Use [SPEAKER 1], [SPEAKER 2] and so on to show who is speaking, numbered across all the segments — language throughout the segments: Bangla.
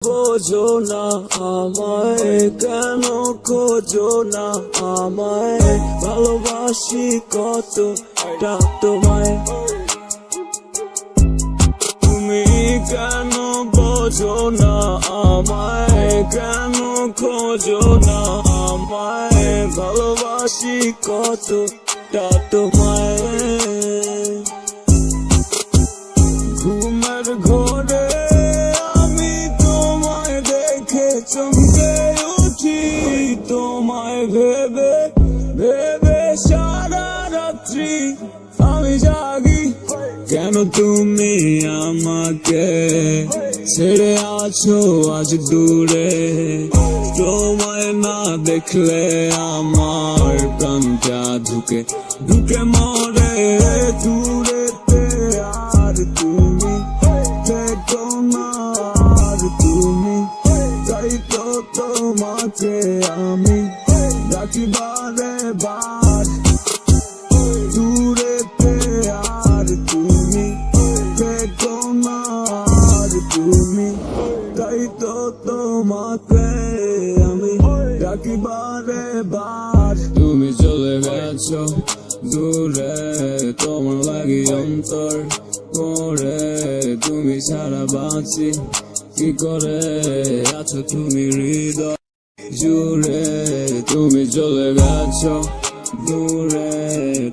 [SPEAKER 1] বোঝো না আমায়, কেন খোঁজো না আমায়, ভালোবাসি কতটা তোমায়। তুমি কেন বোঝো না আমায়, কেন খোঁজো না আমায়, ভালোবাসি কতটা তোমায়। ঘুমের ঘোরে আমি তোমায় দেখে চমকে উঠি, তোমায় ভেবে ভেবে সারা রাত্রি আমি জাগি। কেন তুমি আমাকে ছেড়ে আছো আজ দূরে, তোমায় না দেখলে আমার প্রাণটা ঢুকে ঢুকে মরে। দূরেতে আর তুমি থেকো না, আর তুমি, তাই তো তোমাকে আমি ডাকি বারে বার। দূরেতে আর তুমি থেকো না, আর তুমি, তাই তো তোমাকে আমি ডাকি বারে বার। তুমি চলে গেছো দূরে, তোমার লাগি অন্তর করে, তুমি ছাড়া বাঁচি কি করে, আছো তুমি হৃদয় জুড়ে। তুমি চলে গেছো দূরে,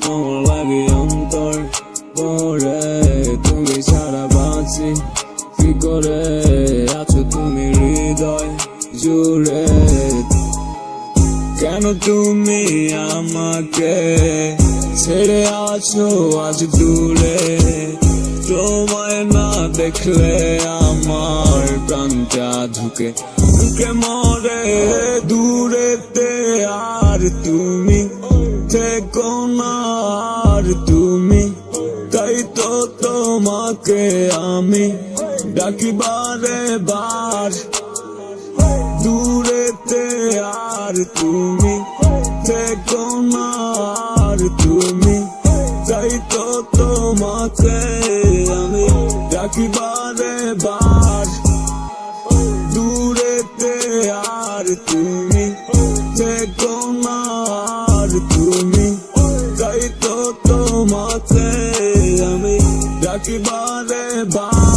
[SPEAKER 1] তোমার লাগি অন্তর করে, তুমি ছাড়া বাঁচি কি করে, আছো তুমি হৃদয় জুড়ে। কেন তুমি আমাকে ছেড়ে আছো আজ দূরে, তোমায় না দেখলে আমার প্রাণটা ঢুকে ঢুকে মরে। দূরেতে আর তুমি থেকো না, আর তুমি, তাই তো তোমাকে আমি ডাকি বারে বার। দূরেতে আর তুমি থেকো না, আর তুমি, তাই তো তোমাকে আমি ডাকি বারে বার। দূরেতে আর তুমি থেকো না, আর তুমি, তাই তো তোমাকে আমি ডাকি বারে।